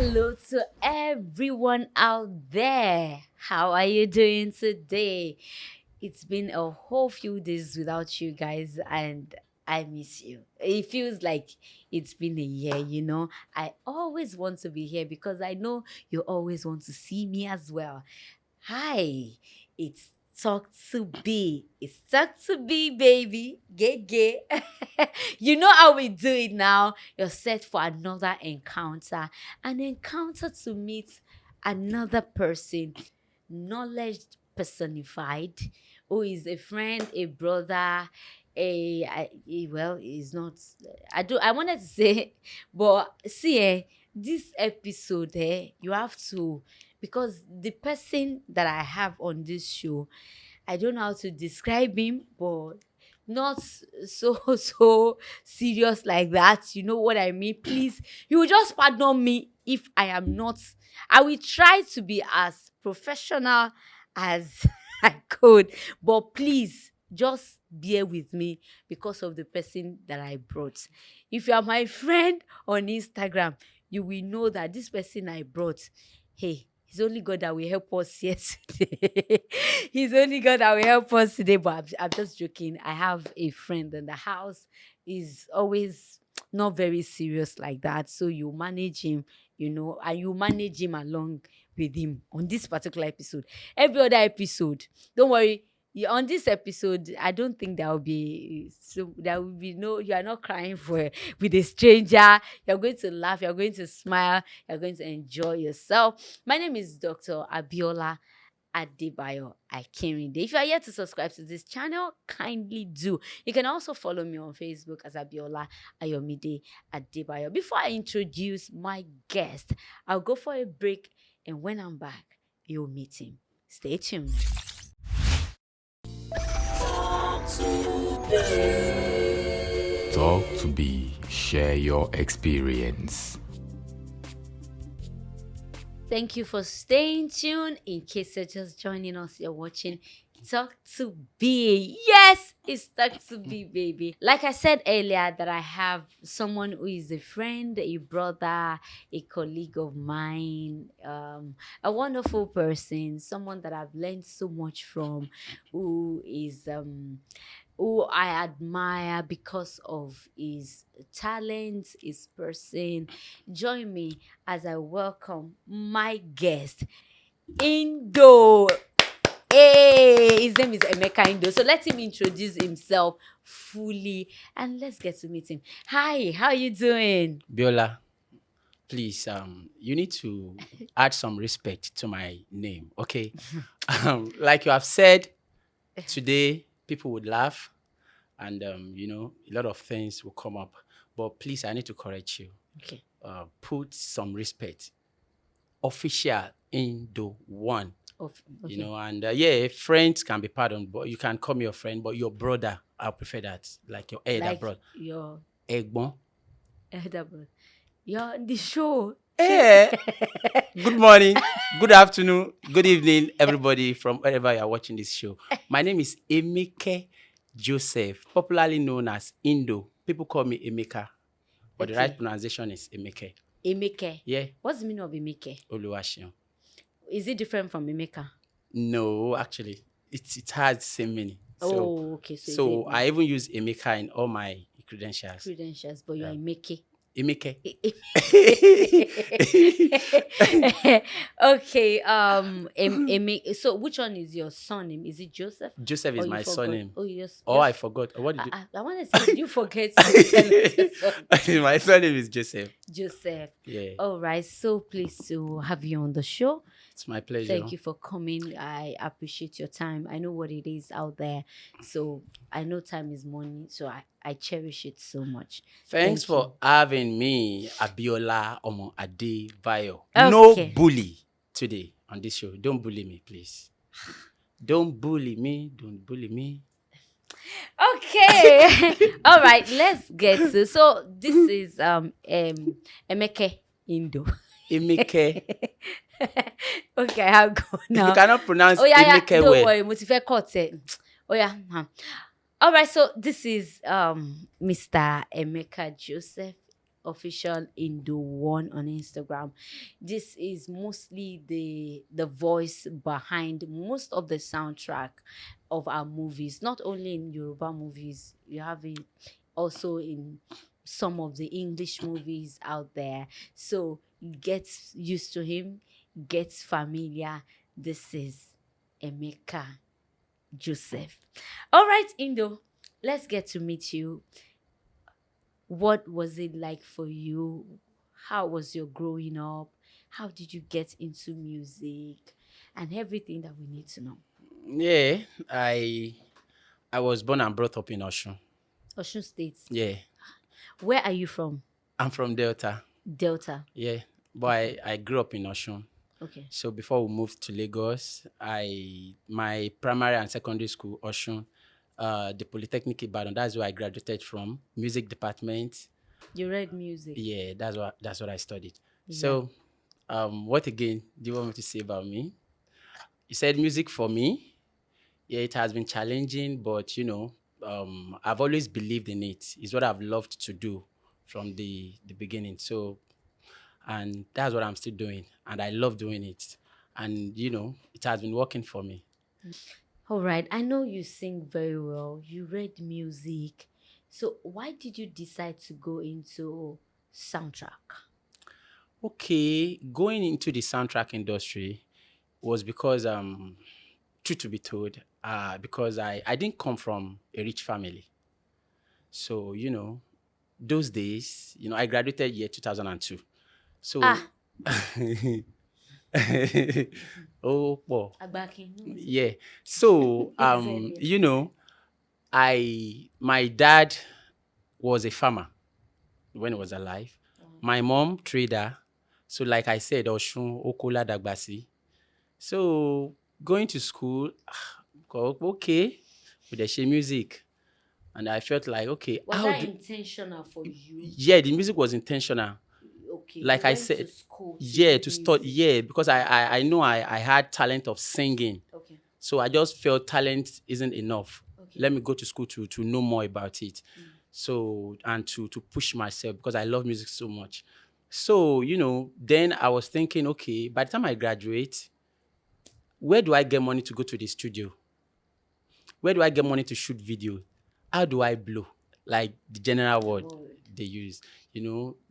Hello to everyone out there. How are you doing today? It's been a whole few days without you guys, and I miss you. It feels like it's been a year. I always want to be here because I know you always want to see me as well. Hi, it's Talk to Be. It's Talk to Be, baby. Gay, gay. You know how we do it now. You're set for another encounter. An encounter to meet another person, knowledge personified, who is a friend, a brother, well, is not. I wanted to say, but see, this episode, you have to, because the person that I have on this show, I don't know how to describe him, but not so so serious like that. You know what I mean? Please, you will just pardon me if I am not. I will try to be as professional as I could, but please just bear with me because of the person that I brought. If you are my friend on Instagram, you will know that this person I brought, hey, it's only God that will help us here today. He's only God that will help us today. But I'm just joking. I have a friend in the house. He's always not very serious like that. So you manage him, and you manage him along with him on this particular episode. Every other episode, don't worry. On this episode, I don't think there will be no, you are not crying for with a stranger. You're going to laugh, you're going to smile, you're going to enjoy yourself. My name is Dr. Abiola Adebayo Akinrinde. If you are yet to subscribe to this channel, kindly do. You can also follow me on Facebook as Abiola Ayomide Adebayo. Before I introduce my guest, I'll go for a break, and when I'm back, you'll meet him. Stay tuned. Talk to be, share your experience. Thank you for staying tuned. In case you're just joining us, you're watching Talk to Be. Yes, it's Talk to Be, baby. Like I said earlier, that I have someone who is a friend, a brother, a colleague of mine, a wonderful person, someone that I've learned so much from, who I admire because of his talent, his person. Join me as I welcome my guest, Indo. Hey, his name is Emeka Indo. So let him introduce himself fully and let's get to meet him. Hi, how you doing? Biola, please, you need to add some respect to my name, okay? Like you have said, today people would laugh and, a lot of things will come up. But please, I need to correct you. Okay. Put some respect. Official Indo one. Okay. And friends can be pardoned, but you can call me your friend, but your brother, I prefer that. Like your elder Like brother. your Egbon. elder brother. You're on the show. Hey, good morning, good afternoon, good evening, everybody from wherever you are watching this show. My name is Emeka Joseph, popularly known as Indo. People call me Emeka, but the Okay. right pronunciation is Emeka. Emeka. Yeah, What's the meaning of Emeka? Oluwaseun. Is it different from Emeka? No, actually, it has the same meaning. Oh, okay. So I even use Emeka in all my credentials. But you're Emeka. Emeka. Okay. So which one is your surname? Is it Joseph? Joseph Or is you my forgot? surname. Oh, yes. Oh, I forgot. What did you? I want to say, did you forget to tell us? My surname is Joseph. Joseph. Yeah. All right. So pleased to have you on the show. It's my pleasure. Thank you for coming. I appreciate your time. I know what it is out there. So I know time is money. So I cherish it so much. Thanks Thank for having me, Abiola Omo Adebayo. Okay. No bully today on this show. Don't bully me, please. Don't bully me. Don't bully me. Okay. All right. Let's get to. So this is Emeka Indo. Emeka. Okay, I'll go now. You cannot pronounce Don't Emeka well. worry, Motife cut it. Oh yeah. All right, so this is Mr. Emeka Joseph official Indo one on Instagram. This is mostly the voice behind most of the soundtrack of our movies, not only in Yoruba movies, you have it also in some of the English movies out there. So get used to him, get familiar. This is Emeka Joseph. All right, Indo, let's get to meet you. What was it like for you? How was your growing up? How did you get into music? And everything that we need to know. Yeah, I was born and brought up in Oshun. Ocean State. Yeah, Where are you from? I'm from Delta. Delta. Yeah, but I grew up in Oshun. Okay. So before we moved to Lagos, my primary and secondary school, Oshun, the Polytechnic Ibadan, that's where I graduated from, music department. You read music. Yeah, that's what I studied. Yeah. So, what again do you want me to say about me? You said music for me. Yeah, it has been challenging, but I've always believed in it. It's what I've loved to do from the beginning. So, and that's what I'm still doing, and I love doing it. And it has been working for me. All right. I know you sing very well. You read music. So why did you decide to go into soundtrack? Okay, going into the soundtrack industry was because truth to be told, because I didn't come from a rich family. So, those days, I graduated year 2002. So, Ah, oh, well, Agbaki. yeah. So, Exactly. my dad was a farmer when he was alive. My mom, trader. So, like I said, Oshun, Okola, Dagbasi. So, going to school, okay, with the music. And I felt like, okay, Was that intentional for you? yeah, the music was intentional. Okay, you Like I went to said, school to yeah, read to start, music. yeah, because I know I had talent of singing. Okay. So I just felt talent isn't enough. Okay. Let me go to school to know more about it. So, and to push myself because I love music so much. So, then I was thinking, okay, by the time I graduate, where do I get money to go to the studio? Where do I get money to shoot video? How do I blow? Like the general word Word. they use.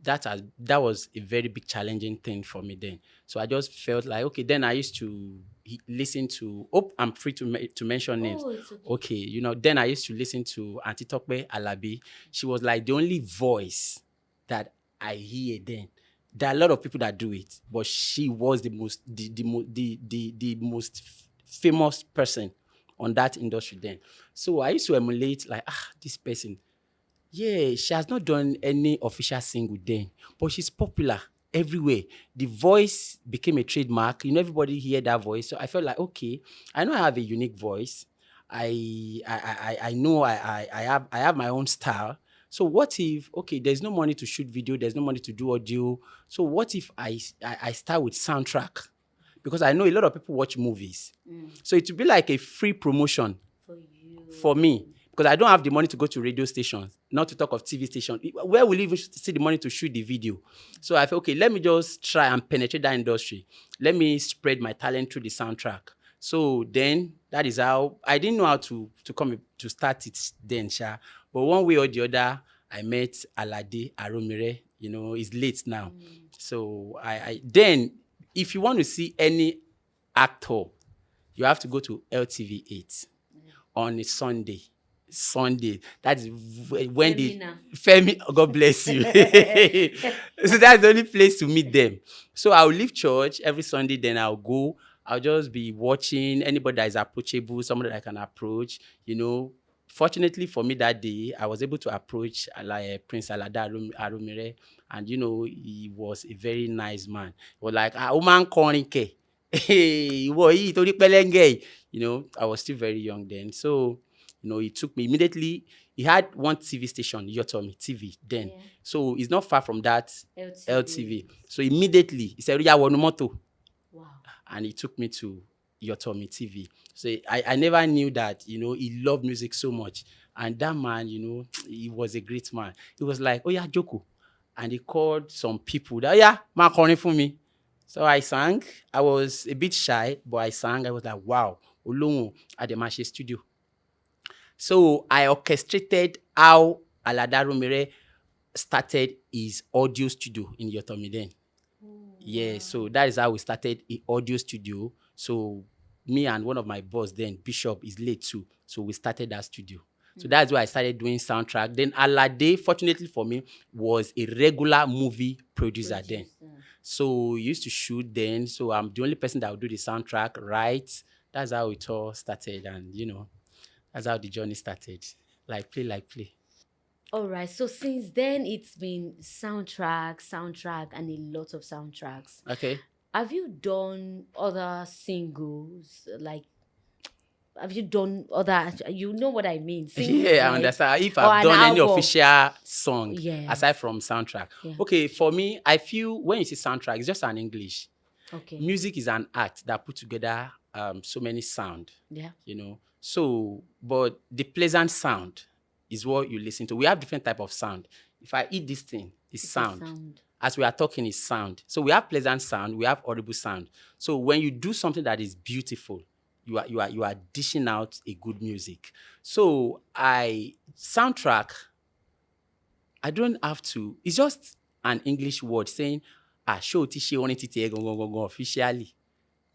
That was a very big challenging thing for me then. So I just felt like, okay, then I used to listen to, oh, I'm free to mention names. Oh, it's okay. Okay, then I used to listen to Auntie Tokpe Alabi. She was like the only voice that I hear then. There are a lot of people that do it, but she was the most famous person on that industry then. So I used to emulate like, this person. Yeah, she has not done any official single then, but she's popular everywhere. The voice became a trademark. Everybody hear that voice. So I felt like, okay, I know I have a unique voice. I know I have my own style. So what if, okay, there's no money to shoot video, there's no money to do audio. So what if I start with soundtrack? Because I know a lot of people watch movies. So it would be like a free promotion For you. for me because I don't have the money to go to radio stations, not to talk of TV stations. Where will you even see the money to shoot the video? So I felt, okay, let me just try and penetrate that industry. Let me spread my talent through the soundtrack. So then that is how I didn't know how to start it then, Sha. But one way or the other, I met Alade Aromire. He's late now. So I then if you want to see any actor, you have to go to LTV8 on a Sunday. Sunday. That is when Femina. Femi, God bless you. So that's the only place to meet them. So I'll leave church every Sunday, then I'll go. I'll just be watching anybody that is approachable, somebody that I can approach. Fortunately for me that day, I was able to approach Prince Alada Aromire, and he was a very nice man. He was like, Oman Korinke. Hey, I was still very young then. So, he took me immediately. He had one TV station, Yotomi TV then. Yeah. So it's not far from that LTV. LTV. So immediately he said, "Yeah, moto." Wow. And he took me to Yotomi TV. So I never knew that, he loved music so much. And that man, he was a great man. He was like, "Oh yeah, Joko, and they called some people that, yeah, ma kọrin fún mi. So I sang. I was a bit shy, but I sang. I was like, wow, Olóhùn Ademaṣe studio. So I orchestrated how Alada Romere started his audio studio in Yotomi then. Yeah, so that is how we started a audio studio. So me and one of my boss then, Bishop, is late too. So we started that studio. So that's why I started doing soundtrack. Then Alade, fortunately for me, was a regular movie producer then. So we used to shoot then. So I'm the only person that would do the soundtrack, right? That's how it all started. And, that's how the journey started. Like play. All right. So since then, it's been soundtrack, and a lot of soundtracks. Okay. Have you done other singles? Like, have you done other? You know what I mean? Singles, Yeah, I like, understand. If or I've an done any album. official song Yes. aside from soundtrack. Yeah. Okay, for me, I feel when you see soundtrack, it's just an English. Okay. Music is an art that put together so many sound. Yeah. So, but the pleasant sound is what you listen to. We have different type of sound. If I eat this thing, it's It's a sound. As we are talking, it's sound. So we have pleasant sound, we have audible sound. So when you do something that is beautiful, you are dishing out a good music. So soundtrack, I don't have to. It's just an English word saying, show ti ṣe orin titi ẹ gangan officially.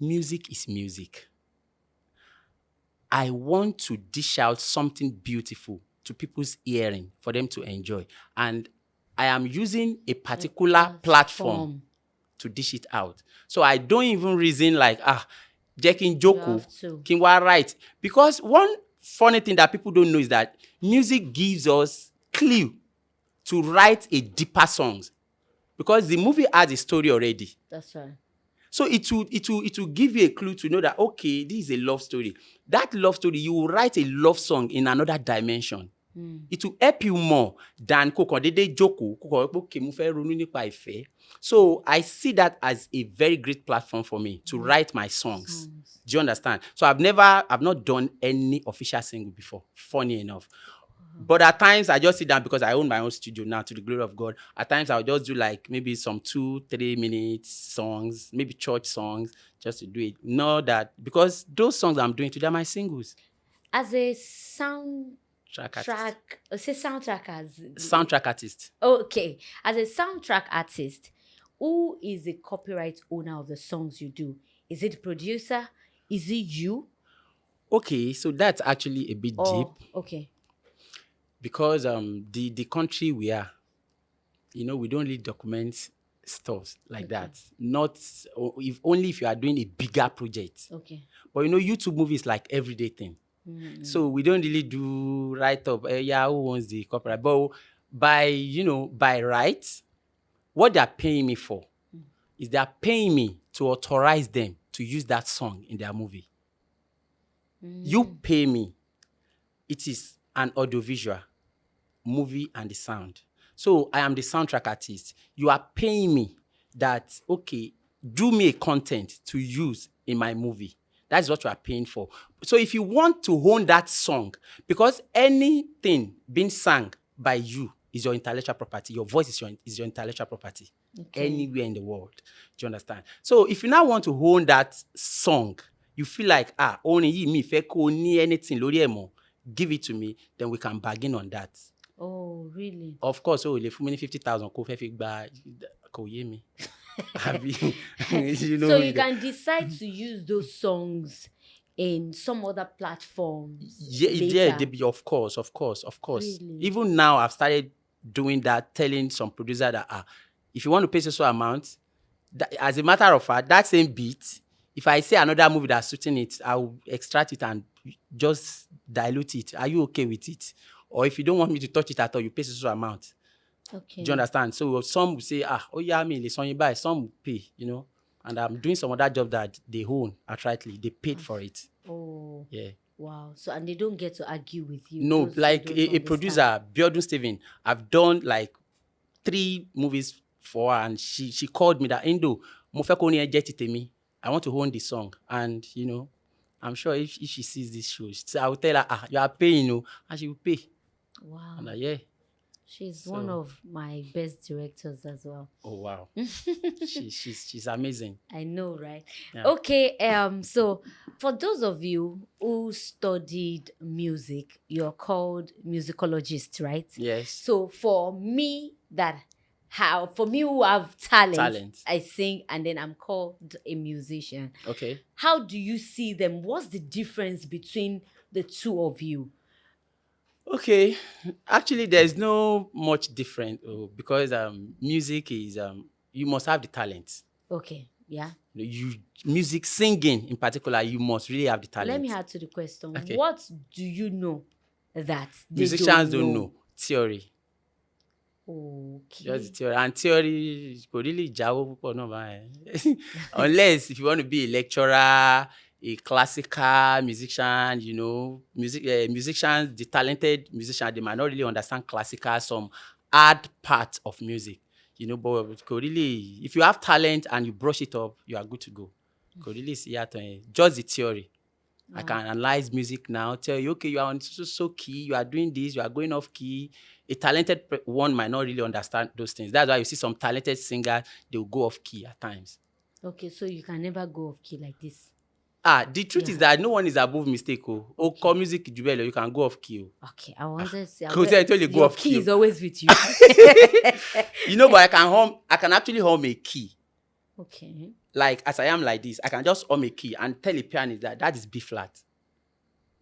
Music is music. I want to dish out something beautiful to people's hearing for them to enjoy. And I am using a particular platform to dish it out. So I don't even reason like, jẹ́ kí n jókòó, kí n wá write. Because one funny thing that people don't know is that music gives us clue to write a deeper songs. Because the movie has a story already. That's right. So it will give you a clue to know that, okay, this is a love story. That love story, you will write a love song in another dimension. It will help you more than kókàn dédé jókòó, kókàn wípé okay, mo fẹ́ ronú nípa ìfẹ́. So I see that as a very great platform for me to write my songs. Do you understand? So I've not done any official single before, funny enough. But at times I just sit down because I own my own studio now, to the glory of God. At times I'll just do like maybe some 2-3 minutes songs, maybe church songs, just to do it. Know that because those songs I'm doing today are my singles. As a soundtrack artist. Okay. As a soundtrack artist, who is the copyright owner of the songs you do? Is it the producer? Is it you? Okay, so that's actually a bit deep. Okay. Because the country we are, we don't really document stuff like that. Not if you are doing a bigger project. Okay. But YouTube movies like everyday thing. So we don't really do write up. Who owns the copyright? But by right, what they are paying me for is they are paying me to authorize them to use that song in their movie. You pay me. It is an audiovisual movie and the sound. So I am the soundtrack artist. You are paying me that, okay, do me a content to use in my movie. That's what you are paying for. So if you want to own that song, because anything being sung by you is your intellectual property. Your voice is your intellectual property. Okay. Anywhere in the world. Do you understand? So if you now want to own that song, you feel like, only me, feko ni anything, lórí ẹ̀ mọ́, give it to me, then we can bargain on that. Oh, really? Of course, lè fún mi ní 50,000 kó fẹ́ fi gba kò yé mi. So you can decide to use those songs in some other platforms. Yeah, of course. Really? Even now, I've started doing that, telling some producer that if you want to pay so amount, as a matter of fact, that same beat, if I say another movie that's suiting it, I'll extract it and just dilute it. Are you okay with it? Or if you don't want me to touch it at all, you pay so amount. Okay. Do you understand? So some will say, buy. Some will pay, And I'm doing some other job that they own outrightly. They paid for it. Oh. Yeah. Wow. So, and they don't get to argue with you? No, like a producer, Biodun Steven, I've done like 3 movies for her, and she called me that, Indo, mo fẹ́ kó ní ẹ jẹ́ ti tèmi. I want to own the song. And, I'm sure if she sees this show, I will tell her, you are paying, and she will pay. Wow. And yeah. She's one So, of my best directors as well. oh wow, she's amazing. I know, right? Yeah. Okay, so for those of you who studied music, you're called musicologists, right? Yes. So for me who have talent, Talent. I sing and then I'm called a musician. Okay. How do you see them? What's the difference between the two of you? Okay. Actually, there's no much different because music is you must have the talent. Okay, yeah. You music singing in particular, you must really have the Let me talent. add to the question. Okay. What do you know that they Musicians don't know? know theory. Just the Okay. theory. And theory kò really jáwó púpọ̀ náà báyẹn. Unless if you want to be a lecturer, a classical musician, musicians, the talented musicians, they might not really understand classical, some hard part of music. But kò really, if you have talent and you brush it up, you are good to go. Kò really sí yàtọ̀ yẹn. Just the theory. I can analyze music now, tell you, okay, you are on so key, you are doing this, you are going off key. A talented one might not really understand those things. That's why you see some talented singers, they will go off key at times. Okay, so you can never go off key like this. The truth is that no one is above mistake. Call music jubelo, you can go off key. Okay, I wanted to say I tell you, go your off key key. is always with you. But I can actually hum a key. Okay. Like as I am like this, I can just hum a key and tell a pianist that is B flat.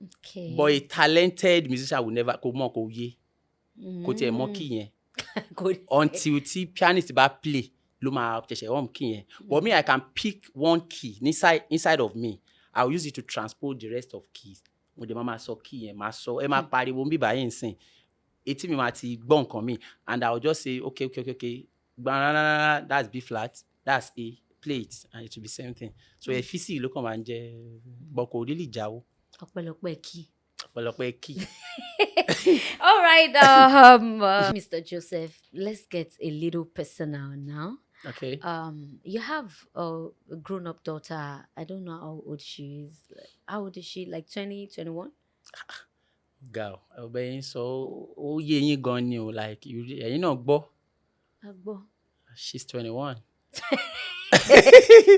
Okay. But a talented musician will never kò mọ̀ kò yé. Kò tiẹ̀ mọ̀ key yẹn. Good. Until tí pianist bá play ló máa ṣẹ̀ṣẹ̀ hum key yẹn. But me, I can pick one key inside of me. I will use it to transpose the rest of keys. Mo dẹ̀ máa sọ key yẹn, máa sọ, ẹ máa pariwo bí báyìí nsìn. Etí mi máa ti gbọ́ nǹkan mi. And I will just say, okay. That's B flat, that's A. Play it and it will be same thing. So efisi ló kàn máa ń jẹ́, but kò really jáwó. Ọpẹ́lọpẹ́ key. Ọ̀pọ̀lọpọ̀ key. All right, Mr. Joseph, let's get a little personal now. Okay. You have a grown-up daughter. I don't know how old she is. How old is she? Like 20, 21? Girl, ọbẹ̀ yín sọ ó yé yín gan ni o, like ẹ̀yin náà gbọ́. Agbo. She's 21.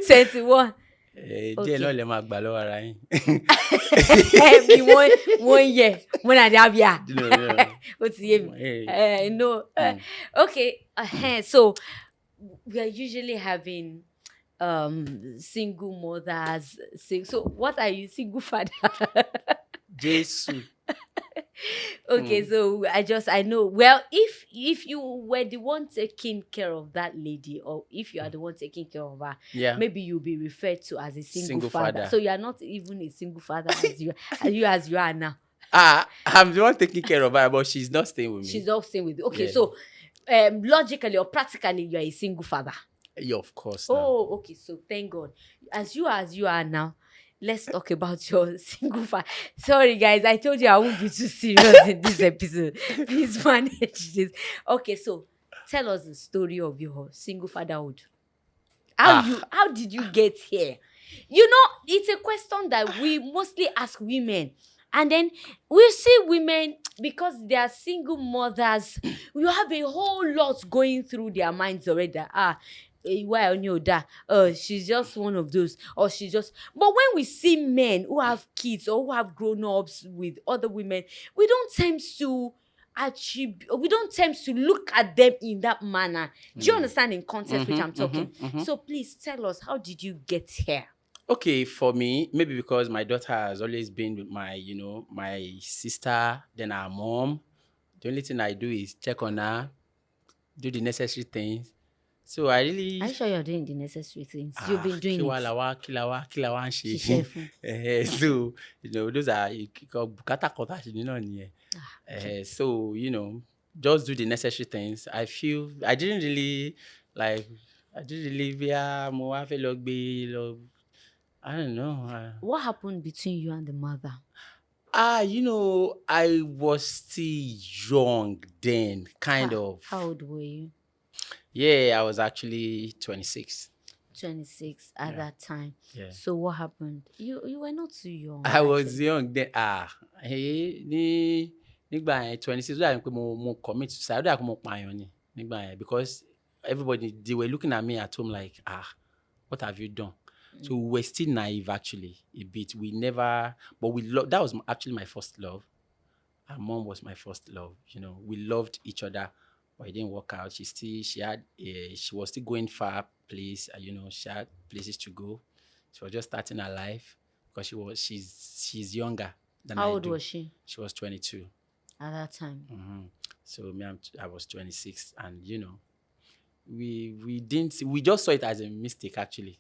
21. Díẹ̀ náà lè máa gbà lọ́wọ́ ara yín. Every one year when I have ya. No. What's the name? No. Okay. So we are usually having single mothers. So what are you, single father? Jésù. Okay, so I know. Well, if you were the one taking care of that lady, or if you are the one taking care of her, Yeah. maybe you'll be referred to as a single father. father. So you are not even a single father as you are now. I'm the one taking care of her, but she's not staying with me. She's not staying with you. Okay, Yeah. so logically or practically, you are a single father. Yeah, of course. Oh, okay. So thank God. As you are now, let's talk about your single father. Sorry, guys. I told you I won't be too serious in this episode. Please manage this. Okay, so tell us the story of your single fatherhood. How did you get here? It's a question that we mostly ask women. And then we see women, because they are single mothers, you have a whole lot going through their minds already. Why on your dad? She's just one of those, or she just. But when we see men who have kids or who have grown-ups with other women, we don't tend to look at them in that manner. Do you understand in context which I'm talking? So please tell us, how did you get here? Okay, for me, maybe because my daughter has always been with my sister, then her mom. The only thing I do is check on her, do the necessary things. So I really. Are you sure you're doing the necessary things? You've been doing it. Kilawa and she. Ṣiṣẹ́ So, those are bùkátà kan tá a ṣe nínú nìyẹn. Okay. So, just do the necessary things. I feel I didn't really mo wá fẹ́ lọ gbé lọ. I don't know. What happened between you and the mother? I was still young then, kind of. How old were you? Yeah, I was actually 26. 26 at that time. Yeah. So what happened? You were not too young. I was young then. Ní nígbà yẹn 26 ó dàbí pé mo commit suicide, ó dàbí pé mo pààyàn ni nígbà yẹn, because everybody they were looking at me at home like, what have you done? So we were still naive actually a bit. We never, but that was actually my first love. Her mom was my first love. We loved each other, but it didn't work out. She was still going far place. She had places to go. She was just starting her life because she's younger than How I old do. was she She was 22. at that time? So me, I was 26, and we didn't. We just saw it as a mistake actually.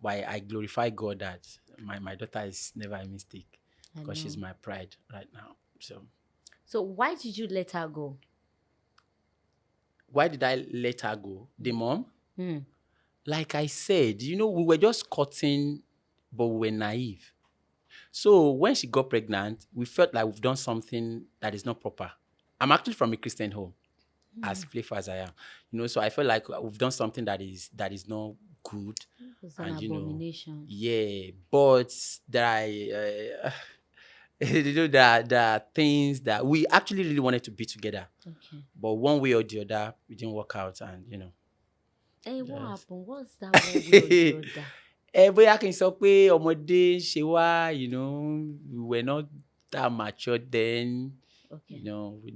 But I glorify God that my daughter is never a mistake I because she's know. my pride right now. So why did you let her go? Why did I let her go? The mom? Hmm. Like I said, we were just courting, but we were naive. So when she got pregnant, we felt like we've done something that is not proper. I'm actually from a Christian home, as playful as I am. So I felt like we've done something that is not good. It was an And abomination. yeah, but there are there are things that we actually really wanted to be together. Okay. But one way or the other, it didn't work out, and Hey, what Yes. happened? What's that one way or the other? bóyá kí n sọ pé ọmọdé ṣe wá, we were not that mature then. Okay.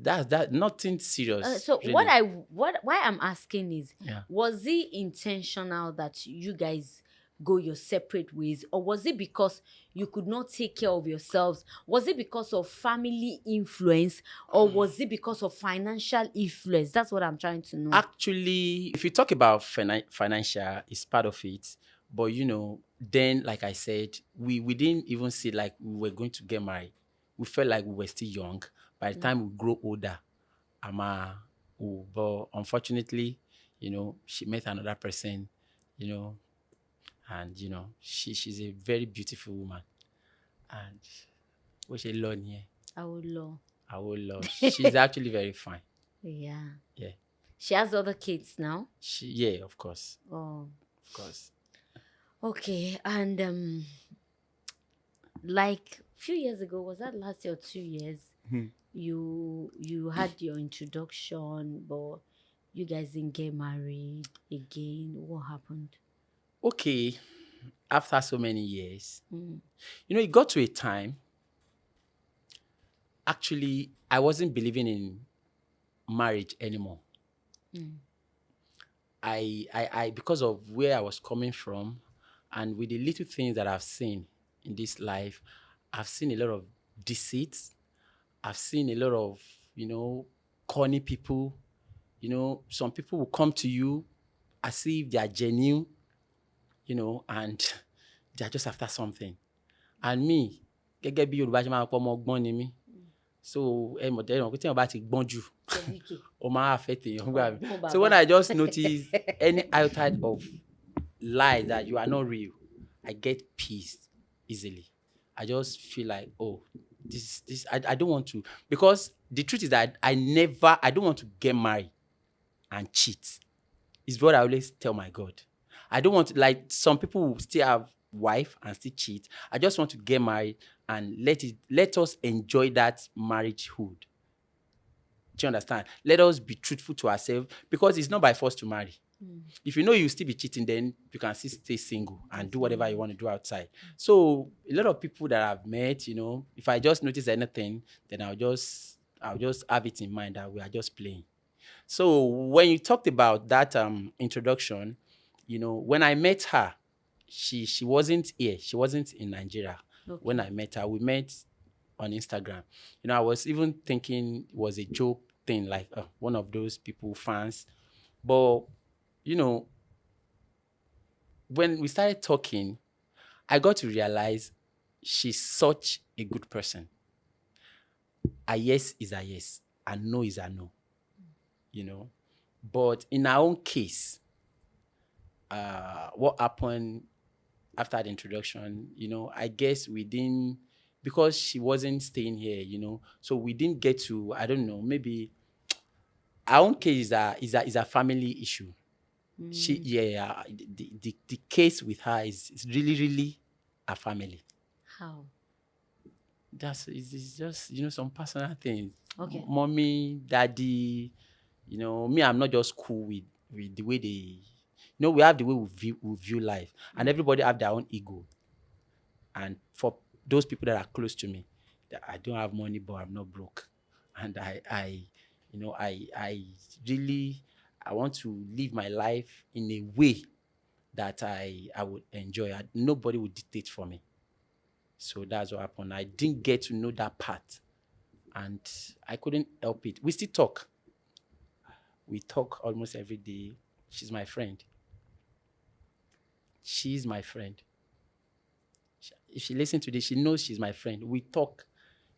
That nothing serious. So really. why I'm asking is, Yeah. was it intentional that you guys go your separate ways, or was it because you could not take care of yourselves? Was it because of family influence, or was it because of financial influence? That's what I'm trying to know. Actually, if you talk about financial, it's part of it. But then like I said, we didn't even see like we were going to get married. We felt like we were still young. By the time we grow older, but unfortunately, she met another person, and she's a very beautiful woman, and what she learned here, I would love. she's actually very fine. Yeah. Yeah. She has other kids now. Yeah, of course. Oh. Of course. Okay, and like few years ago, was that last year or 2 years? You had your introduction, but you guys didn't get married again. What happened? Okay, after so many years, it got to a time, actually, I wasn't believing in marriage anymore. I because of where I was coming from, and with the little things that I've seen in this life, I've seen a lot of deceits. I've seen a lot of, corny people. Some people will come to you as if they are genuine, and they're just after something. And me, gẹ́gẹ́ bí Yorùbá ṣe máa ń pọ́ ọmọ ọgbọ́n ni mí. So ẹ mọ̀ pé tí èèyàn bá ti gbọ́n jù, ó máa affect èèyàn gbà mí. So when I just notice any iota of lie that you are not real, I get peace easily. I just feel like, oh, this I don't want to, because the truth is that I don't want to get married and cheat. Is what I always tell my God. I don't want to, like some people will still have wife and still cheat. I just want to get married and let us enjoy that marriagehood. Do you understand? Let us be truthful to ourselves, because it's not by force to marry. If you know you still be cheating, then you can still stay single and do whatever you want to do outside. So a lot of people that I've met, if I just notice anything, then I'll just have it in mind that we are just playing. So when you talked about that introduction, when I met her, she wasn't here. She wasn't in Nigeria. Okay. When I met her, we met on Instagram. I was even thinking it was a joke thing, like one of those people, fans. But, when we started talking, I got to realize she's such a good person. A yes is a yes, a no is a no. But in our own case, what happened after the introduction, I guess we didn't, because she wasn't staying here, so we didn't get to, I don't know, maybe our own case is a family issue. The case with her is really, really a family. How? It's just, some personal things. Okay. mommy, daddy. Me, I'm not just cool with the way they. We have the way we view life, and everybody have their own ego. And for those people that are close to me, that I don't have money, but I'm not broke, and I really, I want to live my life in a way that I would enjoy. Nobody would dictate for me. So that's what happened. I didn't get to know that part, and I couldn't help it. We still talk. We talk almost every day. She's my friend. She's my friend. If she listens to this, she knows she's my friend. We talk.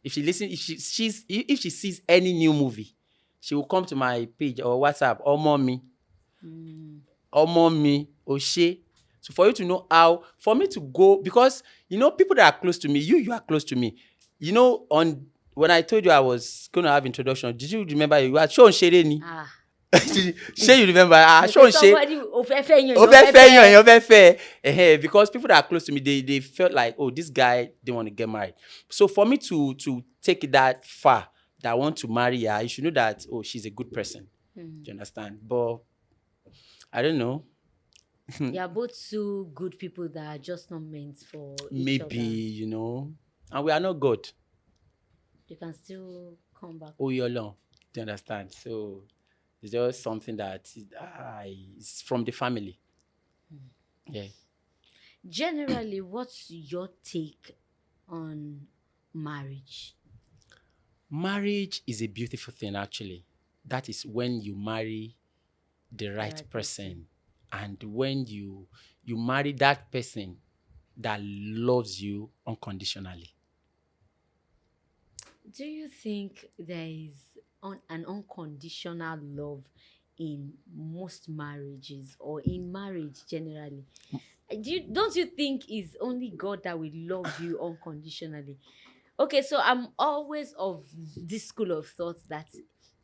If she listens, if she sees any new movie, she will come to my page or WhatsApp or mommy, Oshe. So for you to know how, for me to go, because people that are close to me, you are close to me. On when I told you I was going to have introduction, did you remember you were Sean Shereni? Ah. Say you remember? Sean Shereni. Somebody Because people that are close to me, they felt like, oh, this guy didn't want to get married. So for me to take it that far, that I want to marry her, you should know that, oh, she's a good person. Do you understand? But I don't know. You are both two good people that are just not meant for each Maybe, other. and we are not God. You can still come back. Oh, you're long. Do you understand? So it's just something that is from the family. Yeah. Generally, what's your take on marriage? Marriage is a beautiful thing, actually. That is when you marry the right person, and when you marry that person that loves you unconditionally. Do you think there is an unconditional love in most marriages or in marriage generally? Don't you think it's only God that will love you unconditionally? Okay, so I'm always of this school of thought that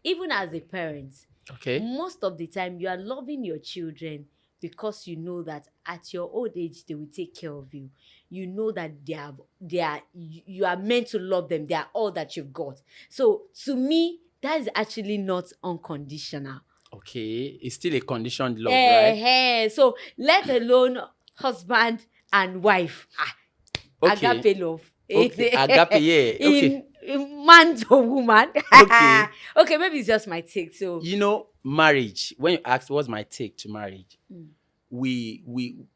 even as a parent, Okay. most of the time you are loving your children because you know that at your old age they will take care of you. You know that you are meant to love them. They are all that you've got. So to me, that is actually not unconditional. Okay, it's still a conditioned love, right? So let alone husband and wife. Okay. Agape love. Okay, agape, yeah. Okay. In man to woman. Okay. Okay, maybe it's just my take. So Marriage. When you ask what's my take to marriage, we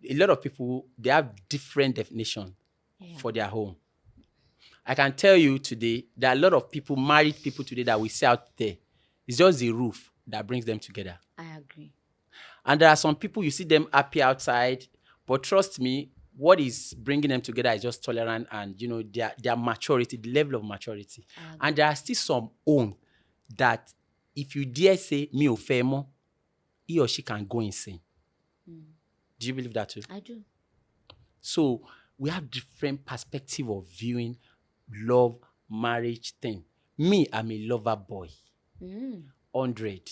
a lot of people, they have different definition for their home. I can tell you today, there are a lot of people, married people today, that we see out there. It's just the roof that brings them together. I agree. And there are some people, you see them happy outside, but trust me, what is bringing them together is just tolerance and their maturity, the level of maturity. And there are still some home that if you dare say me or femo, he or she can go insane. Do you believe that too? I do. So we have different perspective of viewing love, marriage thing. Me, I'm a lover boy. 100.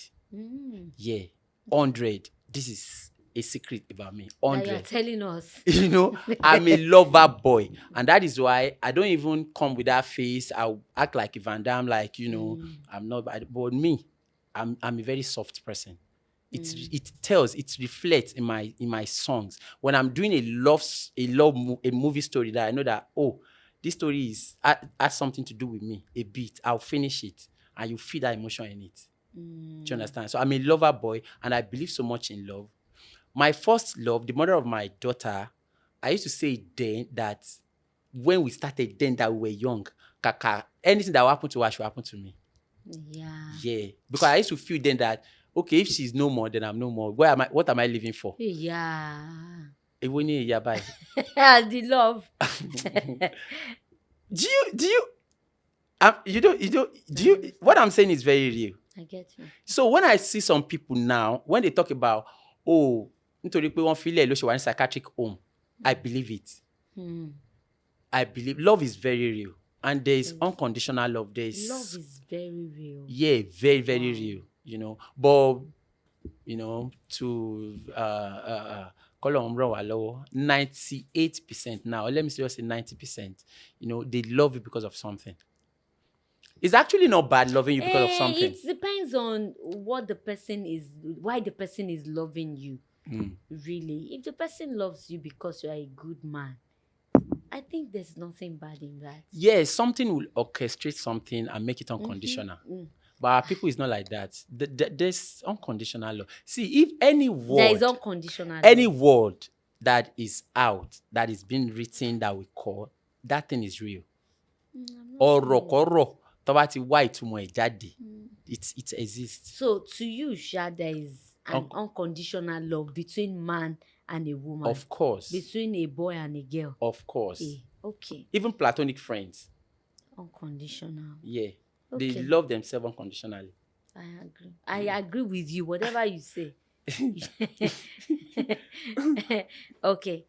Yeah, 100. This is a secret about me. 100. That you're telling us. I'm a lover boy. And that is why I don't even come with that face. I'll act like a Van Damme, like, I'm not bad. But me, I'm a very soft person. It reflects in my songs. When I'm doing a movie story that I know that, oh, this story has something to do with me, a bit, I'll finish it. And you feel that emotion in it. Do you understand? So I'm a lover boy, and I believe so much in love. My first love, the mother of my daughter, I used to say then that when we started then that we were young, anything that will happen to her should happen to me. Yeah. Yeah. Because I used to feel then that, okay, if she's no more, then I'm no more. What am I living for? Yeah. Bye. The love. What I'm saying is very real. I get you. So when I see some people now, when they talk about, oh, nítorí pé wọ́n filẹ̀ ló ṣe wà ní psychiatric home, I believe it. I believe love is very real. And there is unconditional love. Love is very real. Yeah, very, very real, But, to call on 98% now, or let me just say 90%, they love you because of something. It's actually not bad loving you because of something. It depends on what the person is, why the person is loving you. Really, if the person loves you because you are a good man, I think there's nothing bad in that. Yes, something will orchestrate something and make it unconditional. But our people is not like that. There's unconditional love. See, if any There is word, unconditional any love. word that is out, that is being written, that we call, that thing is real. Ọ̀rọ̀ kọ́rọ̀ tó bá ti wá ìtumọ̀ ẹ̀ jáde, it exists. So to you, Sha, there is an unconditional love between man and a woman. Of course. Between a boy and a girl. Of course. Okay. Even platonic friends. Unconditional. Yeah. Okay. They love themselves unconditionally. I agree. I agree with you, whatever you say. Okay.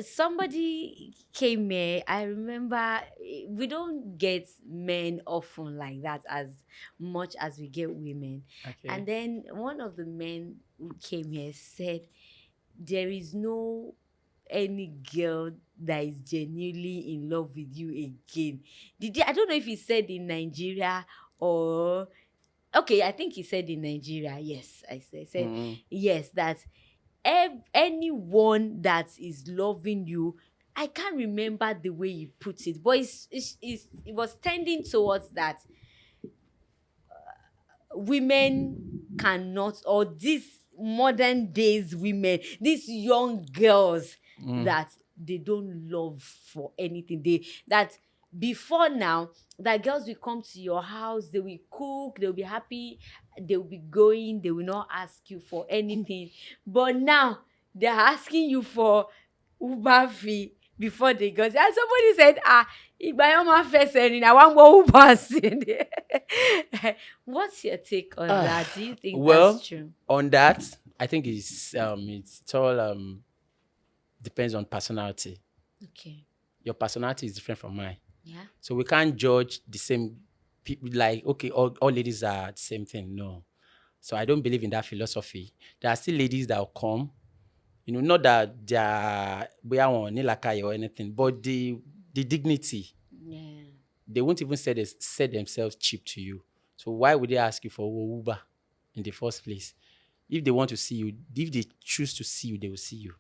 Somebody came here. I remember we don't get men often like that as much as we get women. Okay. And then one of the men who came here said, there is no any girl that is genuinely in love with you again. I don't know if he said in Nigeria or okay, I think he said in Nigeria. Yes, I said yes, that anyone that is loving you, I can't remember the way he put it, but it was tending towards that women cannot, or these modern days women, these young girls, that they don't love for anything. That before now, that girls will come to your house, they will cook, they'll be happy, they'll be going, they will not ask you for anything. But now they're asking you for Uber fee before they go. And somebody said, if my mama first saying I want more Uber. What's your take on that? Do you think that's true? On that, I think it's all depends on personality. Okay. Your personality is different from mine. Yeah. So we can't judge the same people like, okay, all ladies are the same thing. No. So I don't believe in that philosophy. There are still ladies that will come, not that they are or anything, but the dignity. Yeah. They won't even say themselves cheap to you. So why would they ask you for Uber in the first place? If they want to see you, if they choose to see you, they will see you.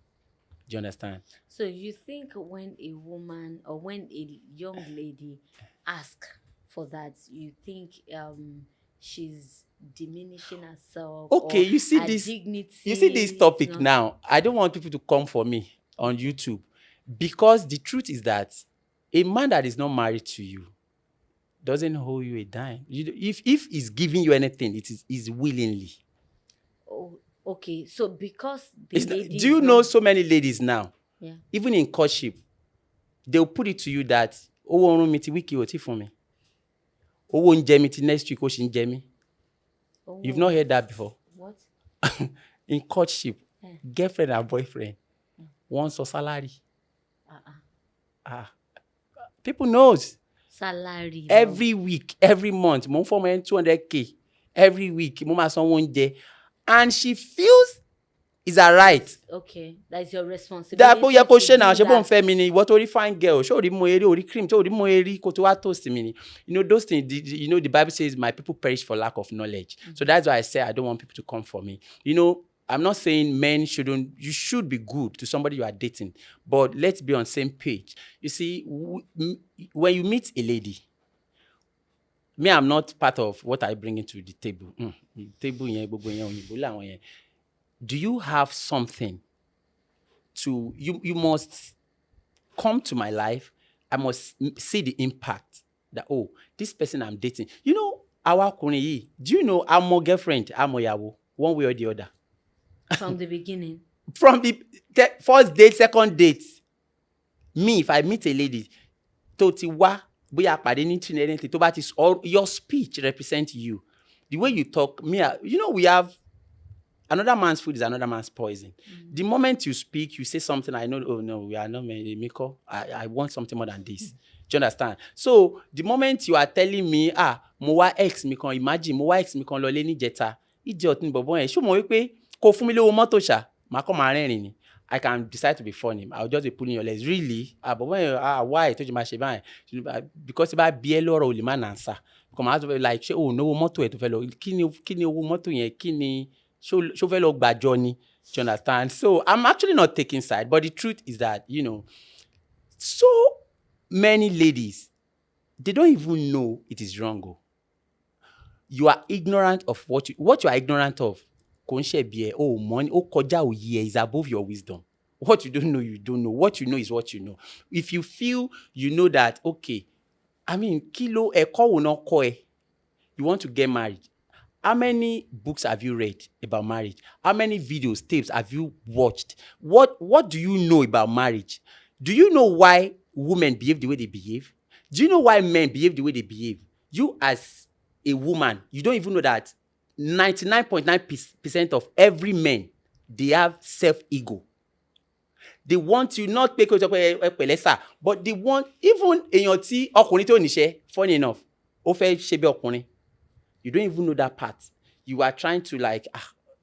Do you understand? So you think when a woman or when a young lady asks for that, you think she's diminishing herself? Okay, or you see her this dignity? You see this topic now. I don't want people to come for me on YouTube, because the truth is that a man that is not married to you doesn't owe you a dime. If he's giving you anything, it is willingly. Oh, okay. So because the lady, do you know so many ladies now? Yeah. Even in courtship, they'll put it to you that owó orun mi ti wiki o ti fún mi. Owó oúnjẹ mi ti next week o ṣì ń jẹ mí. You've not heard that before? What? In courtship, girlfriend and boyfriend, wants a salary. People knows. Salary. Every week, every month, mo fún ọmọ 200k. Every week, mo máa sanwó oúnjẹ. And she feels it's her right. Okay, that's your responsibility. That bóyá kó ṣe náà ṣe bó ń fẹ́ mi ni ìwọ tó rí fine girl ṣé ò rí mo eré orí cream ṣé ò rí mo eré kó tó wá toast mi ni. Those things, the Bible says my people perish for lack of knowledge. So that's why I say I don't want people to come for me. I'm not saying men shouldn't, you should be good to somebody you are dating, but let's be on the same page. You see, when you meet a lady, me, I'm not part of what I bring into the table. Do you have something to, you must come to my life. I must see the impact that, this person I'm dating. Our Kuniyi, do you know I'm my girlfriend, I'm my yawo, one way or the other? From the beginning? From the first date, second date. Me, if I meet a lady, your speech represents you. The way you talk, we have another man's food is another man's poison. The moment you speak, you say something, I know, oh no, we are not Miko. I want something more than this. Do you understand? So the moment you are telling me, mo wa ex mi kan, imagine mo wa ex mi kan lọ lé ní jẹta, idiot ni bobo yẹn. Ṣó mọ̀ wípé kó fún mi lówó mọ́tò ṣá, màá kàn máa rẹ́rìn ni. I can decide to be funny. I'll just be pulling your legs. Really? But when why? Told you my sheba. Because about bielo or liman answer. Because my husband like, oh no motto to fellow. Kini motto yen kini show fellow bad Johnny. Do you understand? So I'm actually not taking side. But the truth is that, you know, so many ladies, they don't even know it is wrong. Oh. You are ignorant of what you are ignorant of. Oh, money, oh, koja oye is above your wisdom. What you don't know, you don't know. What you know is what you know. If you feel you know that, okay, I mean, kilo eko will not koi. You want to get married. How many books have you read about marriage? How many videos, tapes have you watched? What do you know about marriage? Do you know why women behave the way they behave? Do you know why men behave the way they behave? You as a woman, you don't even know that 99.9% of every man, they have self-ego. They want you not pay but they want even èèyàn tí ọkùnrin tó níṣẹ́, funny enough, ó fẹ́ ṣe bí ọkùnrin. You don't even know that part. You are trying to like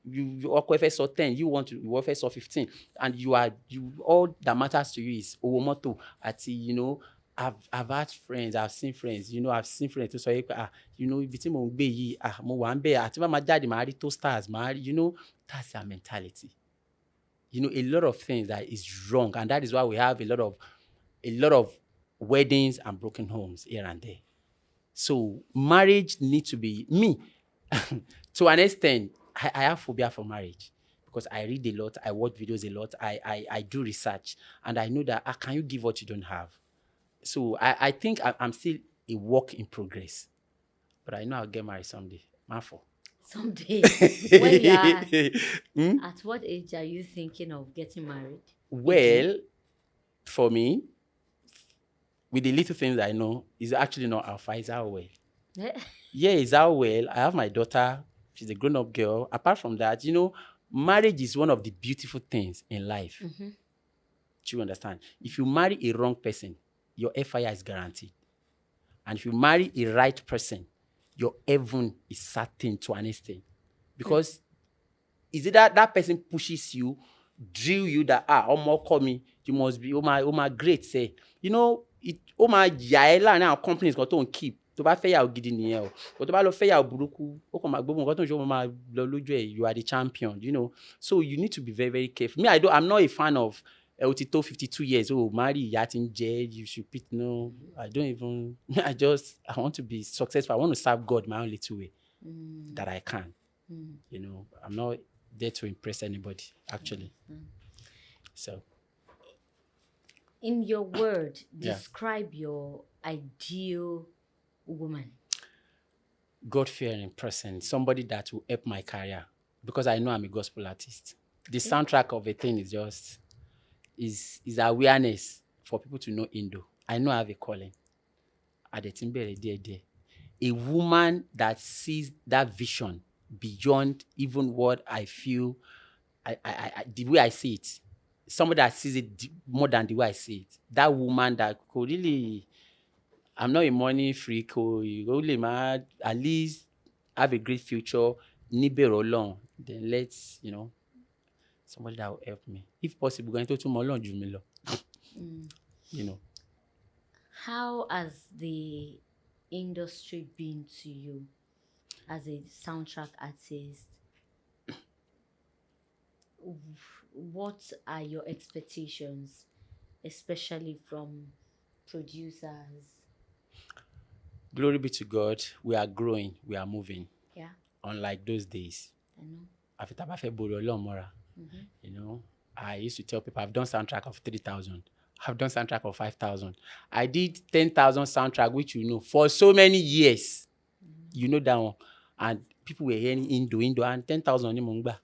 you offer so 10, you offer so 15, and you all that matters to you is owomoto. You know, I've had friends, I've seen friends, you know, I've seen friends to say you know, ibi tí mo ń gbé yìí, mo wà ń bẹ̀, àti bá máa jáde máa rí toasters, you know, that's their mentality. You know, a lot of things that is wrong, and that is why we have a lot of weddings and broken homes here and there. So marriage needs to be me. To an extent, I have phobia for marriage because I read a lot, I watch videos a lot, I do research, and I know that can you give what you don't have? So I think I'm still a work in progress, but I know I'll get married someday. Mafo. Someday. When you are, at what age are you thinking of getting married? Well, for me, with the little things I know, it's actually not alpha, it's how well. Yeah, it's how well. I have my daughter. She's a grown-up girl. Apart from that, you know, marriage is one of the beautiful things in life. Mm-hmm. Do you understand? If you marry a wrong person, your fire is guaranteed. And if you marry a right person, your heaven is certain to an extent. Because is it that person pushes you, drill you that, more call me, you must be, my great, say, you know, yaela now companies got to keep. To bá fẹ́ yàwó gidi nìyẹn o. But tó bá lọ fẹ́ yàwó burúkú, ó kàn máa gbogbo nǹkan tó ń ṣe ó máa lọ lójú ẹ̀, you are the champion, you know. So you need to be very, very careful. Me, I'm not a fan of ó ti tó 52 years, marry ìyá tí ń jẹ, you should pick, no. I don't even, I want to be successful. I want to serve God my own little way that I can. You know, I'm not there to impress anybody, actually. So. In your word, describe your ideal woman. God-fearing person, somebody that will help my career, because I know I'm a gospel artist. The soundtrack of a thing is just is awareness for people to know Indo. I know I have a calling. A woman that sees that vision beyond even what I feel, the way I see it. Somebody that sees it more than the way I see it. That woman that could really, I'm not a money freak, you only mad, at least have a great future, níbẹ̀rù Ọlọ́run, then let's, you know, somebody that will help me. If possible, going to tún mọ Ọlọ́run jù mí lọ. You know. How has the industry been to you as a soundtrack artist? What are your expectations, especially from producers? Glory be to God. We are growing. We are moving. Yeah. Unlike those days. I know. You know, I used to tell people I've done soundtrack of 3,000. I've done soundtrack of 5,000. I did 10,000 soundtrack, which you know, for so many years. You know that one. And people were hearing Indo, and 10,000 ni mongba.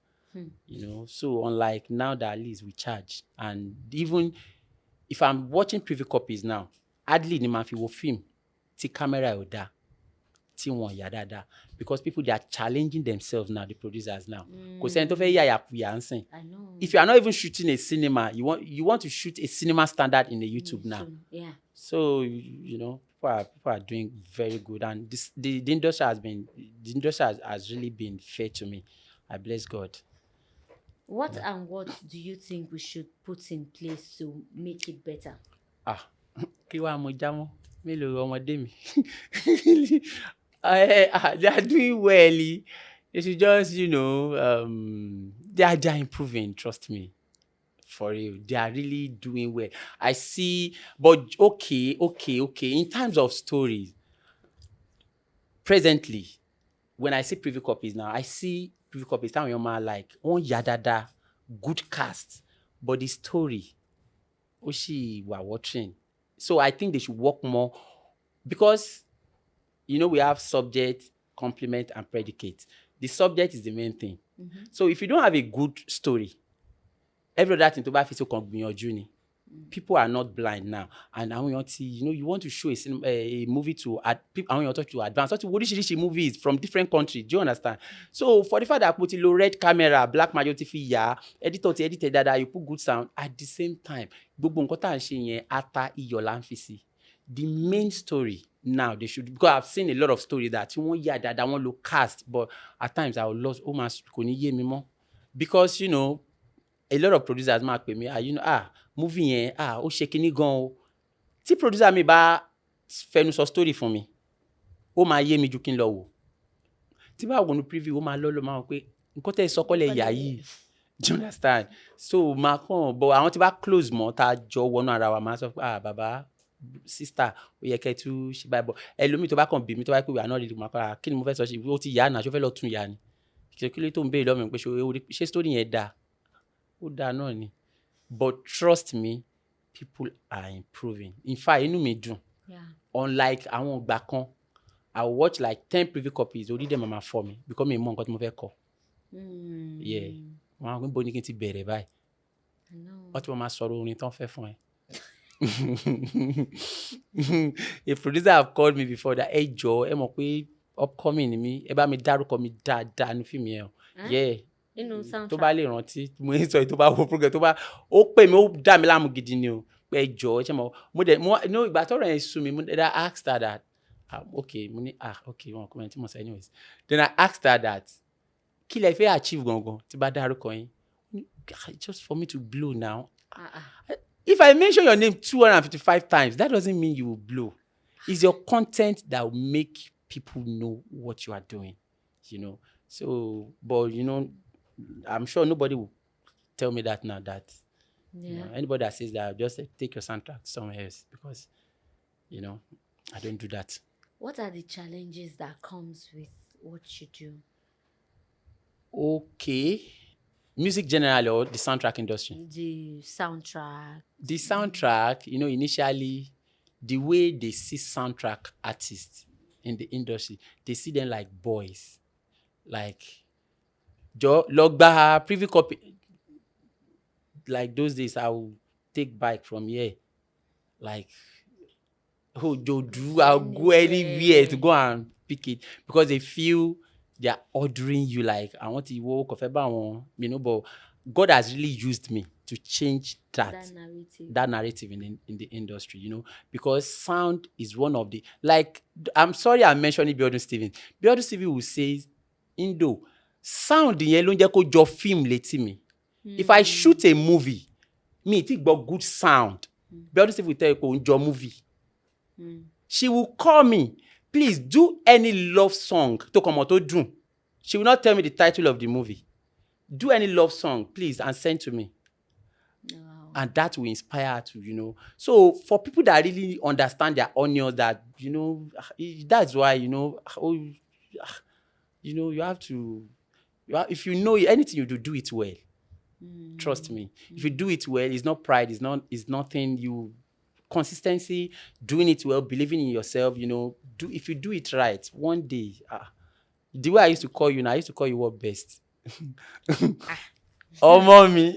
You know, so unlike now that at least we charge. And even if I'm watching preview copies now, hardly ni ma fi wo film, ti camera ò dá, ti wọ́n yà dáadáa, because people, they are challenging themselves now, the producers now. Kò sẹ́ni tó fẹ́ yàyàkuyà ń sìn. I know. If you are not even shooting a cinema, you want to shoot a cinema standard in the YouTube now. Yeah. So you know, people are doing very good, and the industry has really been fair to me. I bless God. What and what do you think we should put in place to make it better? Ah, kí wàá mo já mọ́? Mélòó ọmọdé mi? They are doing well. They should just, they are improving, trust me. For real. They are really doing well. I see, but okay. In terms of stories, presently, when I see preview copies now, I see preview copies, táwọn èèyàn máa like, wọ́n yà dáadáa, good cast, but the story, ó ṣì wà watching. So I think they should work more because, we have subject, complement, and predicate. The subject is the main thing. So if you don't have a good story, every other thing tó bá fi so kàn gbìyànjú ni. People are not blind now, and àwọn èèyàn ti, you want to show a movie to àwọn èèyàn to advance, wọ́n ti wo oríṣiríṣi movies from different countries. Do you understand? So for the fact that mo ti lo red camera, black magic ti fi yà, editor ti edit dáadáa, you put good sound at the same time. Gbogbo nǹkan tá à ń ṣe yẹn ata iyọ̀ là ń fi sí. The main story now they should, because I've seen a lot of stories that wọ́n yà dáadáa, wọ́n lo cast, but at times I will lose, kò ní yé mi mọ́, because a lot of producers máa pè mí, movie yẹn, ó ṣe kinní gan o. Tí producer mi bá fẹnu sọ story fún mi, ó máa yé mi ju kí n lọ wò. Tí bá wò ní preview, ó máa lọ́lọ́ máa wọ pé nǹkan tẹ́ ẹ sọ kọ́lẹ̀ yà yìí. Do you understand? So máa kàn, but àwọn tí bá close mọ́, tá a jọ wọnú ara wa, máa sọ pé bàbá, sister, ó yẹ kẹ́ tú ṣe báyìí. But ẹlòmíì tó bá kàn bí mi, tó bá pè wí àná rí máa kọ́ra, kí ni mo fẹ́ sọ ṣe? Ó ti yà náà, ṣó fẹ́ lọ tún yà ni? Kí ló tó ń béèrè lọ́mọ pé ṣé story yẹn dáa? Ó dáa náà ni. But trust me, people are improving. In fact, inú mi dùn. Yeah. Unlike àwọn ìgbà kan, I will watch like 10 preview copies, orí dẹ̀ máa fọ́ mi because mi mọ nǹkan tí mo fẹ́ kọ. Yeah. Wọ́n á gbé ní kí n ti bẹ̀rẹ̀ báyìí. Wọ́n ti máa sọ̀rọ̀ orin tán fẹ́ fún ẹ. A producer have called me before that, ẹ jọ̀ọ́, ẹ mọ̀ pé upcoming ni mí, ẹ bá mi dárúkọ mi dáadáa ní fíìmù yẹn o. Yeah. Inú soundtrack. Tó bá lè rántí, mo ń sọ tó bá wo program, ó pè mí, ó dá mi láàmú gidi ni o. Pé ẹ jọ̀ọ́, ṣé mo ìgbà tọ́rọ̀ yẹn sú mi, then I asked her that, okay, mo ní, okay, wọn kò mọ̀ tí mo sọ anyways. Then I asked her that, kí lẹ fẹ́ achieve gangan tí bá dárúkọ yín? Just for me to blow now. If I mention your name 255 times, that doesn't mean you will blow. It's your content that will make people know what you are doing, So, but, I'm sure nobody will tell me that now, that anybody that says that, just take your soundtrack somewhere else, because, I don't do that. What are the challenges that comes with what you do? Okay. Music generally, or the soundtrack industry? The soundtrack. The soundtrack, initially, the way they see soundtrack artists in the industry, they see them like boys. Like, log gba preview copy. Like those days, I will take bike from here. Like, I'll go anywhere to go and pick it, because they feel they are ordering you, like, I want to walk off but God has really used me to change that narrative in the industry, because sound is one of the, like, I'm sorry I'm mentioning Biodun Steven. Biodun Steven will say, Indo, sound yẹn ló ń jẹ́ kó jọ film létí mi. If I shoot a movie, me ti gbọ́ good sound, Biodun Steven will tell you kó ń jọ movie. She will call me, please do any love song to come out to dùn. She will not tell me the title of the movie. Do any love song, please, and send to me. Wow. And that will inspire her to, So for people that really understand their onions, that, that's why, you have to, if you know anything you do it well. Trust me. If you do it well, it's not pride, it's nothing. Consistency, doing it well, believing in yourself, if you do it right, one day, the way I used to call you now, I used to call you what best. Oh, mommy.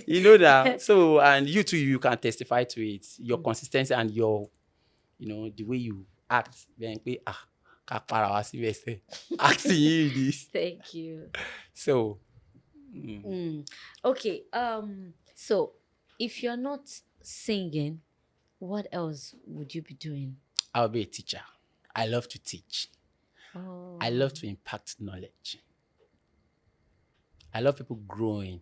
You know that. So, and you too, you can testify to it. Your consistency and your, the way you act. Asking you this. Thank you. So, okay. So if you're not singing, what else would you be doing? I'll be a teacher. I love to teach. Oh, I love to impact knowledge. I love people growing,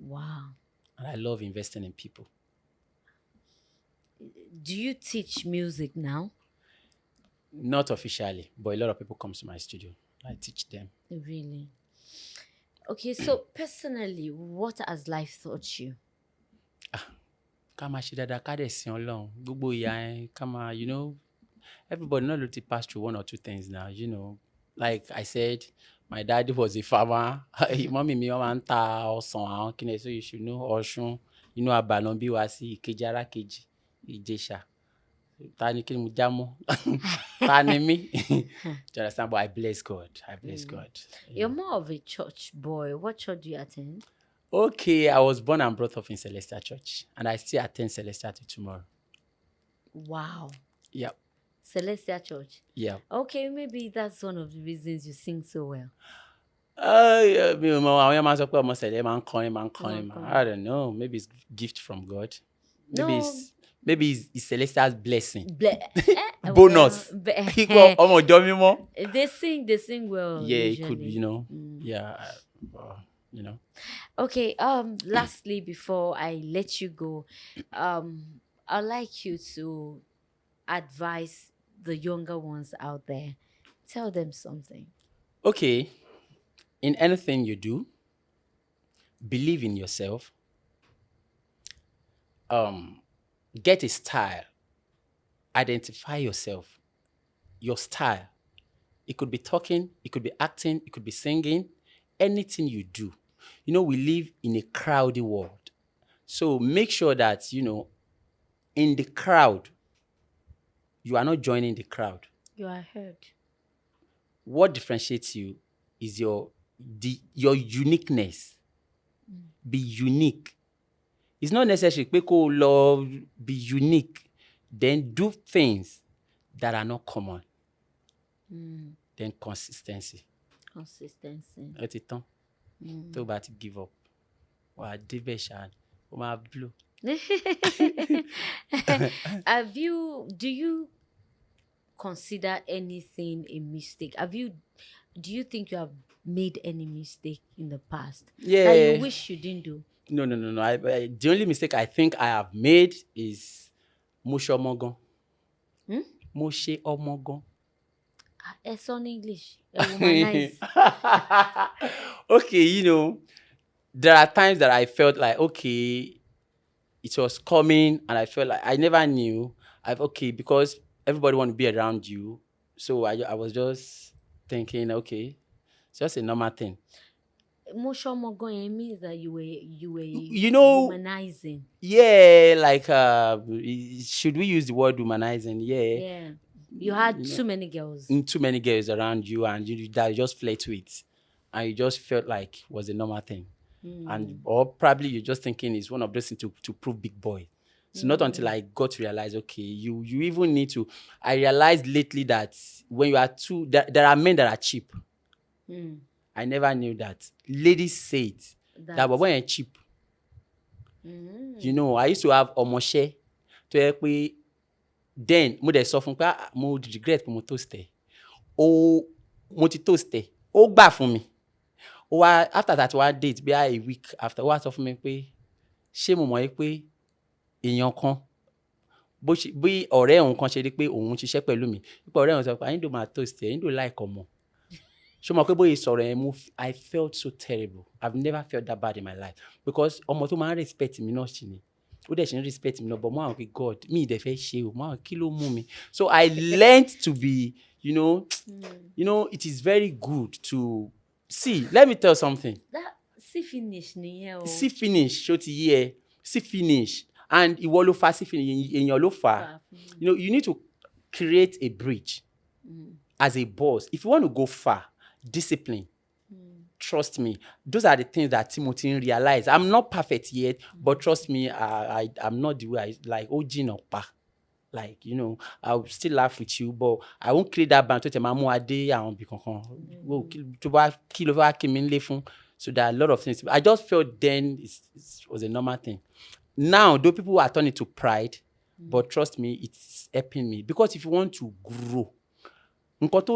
wow. and I love investing in people. Do you teach music now? Not officially, but a lot of people come to my studio. I teach them. Really? Okay, so personally, what has life taught you? Ká máa ṣe dáadáa, ká dẹ̀ sin Ọlọ́run. Gbogbo ìyà yẹn, ká máa, everybody not ló ti pass through one or two things now, Like I said, my daddy was a farmer. Mommy mi wọ́n máa ń ta ọsàn àwọn kíni, so you should know Ọ̀ṣun. Àbànà bí wá sí Ìkejì Arákejì, Ìjẹ̀ṣà. Ta ni kí ni mo já mọ́? Ta ni mí? Do you understand? But I bless God. I bless God. You're more of a church boy. What church do you attend? Okay, I was born and brought up in Celestial Church, and I still attend Celestial till tomorrow. Wow. Yep. Celestial Church. Yeah. Okay, maybe that's one of the reasons you sing so well. Mi ò mọ àwọn yẹn máa ń sọ pé ọmọ Sẹ̀lẹ̀ máa ń kọrin. I don't know. Maybe it's gift from God. Maybe it's Celestial's blessing. Bonus. Ọmọ ìjọ mímọ́. They sing well. Yeah, usually. it could be, Yeah, Okay. Lastly, before I let you go, I'd like you to advise the younger ones out there. Tell them something. Okay. In anything you do, believe in yourself. Get a style. Identify yourself. Your style. It could be talking, it could be acting, it could be singing. Anything you do. We live in a crowded world. So make sure that, in the crowd, you are not joining the crowd. You are heard. What differentiates you is your uniqueness. Be unique. It's not necessary pé kó lọ be unique. Then do things that are not common. Then consistency. Ẹ ti tán. Tó bá ti give up. Wà á débẹ̀ ṣáà. Ó máa blow. Do you consider anything a mistake? Do you think you have made any mistake in the past? Yeah. That you wish you didn't do? No. The only mistake I think I have made is mo ṣe ọmọ gan. Mo ṣe ọmọ gan. It's on English. Humanize. Okay, there are times that I felt like, okay, it was coming, and I felt like I never knew. Because everybody want to be around you. So I was just thinking, okay, it's just a normal thing. Moshomogoyen means that you were humanizing. Yeah, like should we use the word humanizing? Yeah. You had too many girls. Too many girls around you, and that you just flirt with, and you just felt like it was a normal thing. Or probably you're just thinking it's one of those things to prove big boy. So not until I got to realize, okay, you even need to. I realized lately that when you are there are men that are cheap. I never knew that. Ladies say it. That when you're cheap. I used to have omoshe to help me. Then mo dẹ̀ sọ fún pé mo regret pé mo toast ẹ̀. Mo ti toast ẹ̀. Ó gbà fún mi. After that one date, bí a week after, ó wá sọ fún mi pé ṣé mo mọ̀ pé èèyàn kan bí ọ̀rẹ́ òun kan ṣe rí pé òun ṣiṣẹ́ pẹ̀lú mi. Pé ọ̀rẹ́ òun sọ pé Indo máa toast ẹ̀, Indo like ọmọ. Ṣé mo mọ̀ pé bóyá sọ̀rọ̀ yẹn I felt so terrible. I've never felt that bad in my life. Because ọmọ tó máa ń respect mi náà ṣì ni. Ó dẹ̀ ṣe ń respect mi náà, but mo àwọn pé God, mi ìdẹ̀ fẹ́ ṣe o, mo àwọn kí ló mú mi. So I learned to be, it is very good to see. Let me tell something. See finish nìyẹn o. See finish, ṣó ti yé ẹ. See finish. And ìwọ ló fa see finish, èèyàn ló fà. You need to create a bridge as a boss. If you want to go far, discipline. Trust me. Those are the things that Timothy realized. I'm not perfect yet, but trust me, I'm not the way I like Ojin Opa. Like, I'll still laugh with you, but I won't create that band to tell my ade and be kankan. So there are a lot of things. I just felt then it was a normal thing. Now, though people are turning to pride, but trust me, it's helping me. Because if you want to grow, nǹkan tó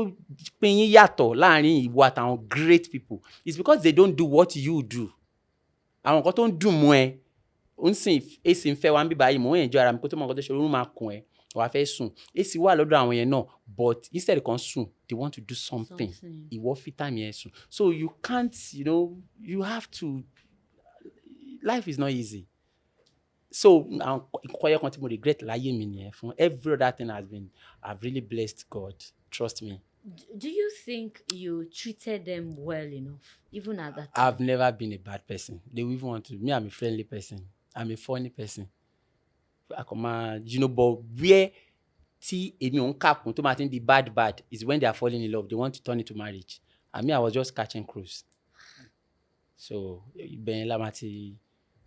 pín yín yàtọ̀ láàrin ìwọ àtàwọn great people is because they don't do what you do. Àwọn nǹkan tó ń dùn mọ́ ẹ ń sìn èsì ń fẹ́ wá ń bí báyìí mò ń enjoy ara mi kó tó mọ nǹkan tó ṣe orun máa kùn ẹ wàá fẹ́ sùn èsì wà lọ́dọ̀ àwọn yẹn náà but instead kan sùn they want to do something. Ìwọ fi time yẹn sùn so you can't you have to life is not easy. So ìkọyọ kan tí mo regret láyé mi nìyẹn fún every other thing I've really blessed God, trust me. Do you think you treated them well enough even at that time? I've never been a bad person. They will even want to. Me, I'm a friendly person. I'm a funny person. But where èmi ò ń kàkún tó máa ti ń di bad is when they are falling in love. They want to turn it to marriage. And me, I was just catching cruise. So ibẹ̀yẹn la máa ti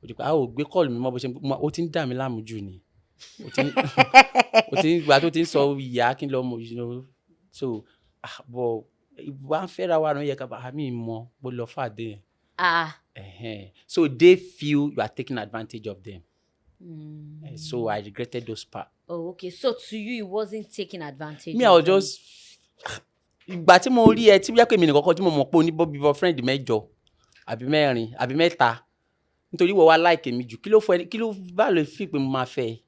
gbé call mi mọ́ bó ṣe ó ti ń dà mí láàmú jù ni. Ó ti ń gbà tó ti ń sọ ìyá kí n lọ mọ̀ so but wá ń fẹ́ra wa rán yẹ ká bá mi mọ̀ bó lọ fàdé yẹn. So they feel you are taking advantage of them. So I regretted those parts. Oh, okay. So to you, it wasn't taking advantage. Me, I was just ìgbà tí mo rí ẹ tí wíyá pé mi nìkan kan tí mo mọ̀ pé oníbọ̀bí boyfriend mẹ́jọ àbí mẹ́rin àbí mẹ́ta nítorí wọ́n wá like mi jù kí ló bá lè fi pé mo máa fẹ́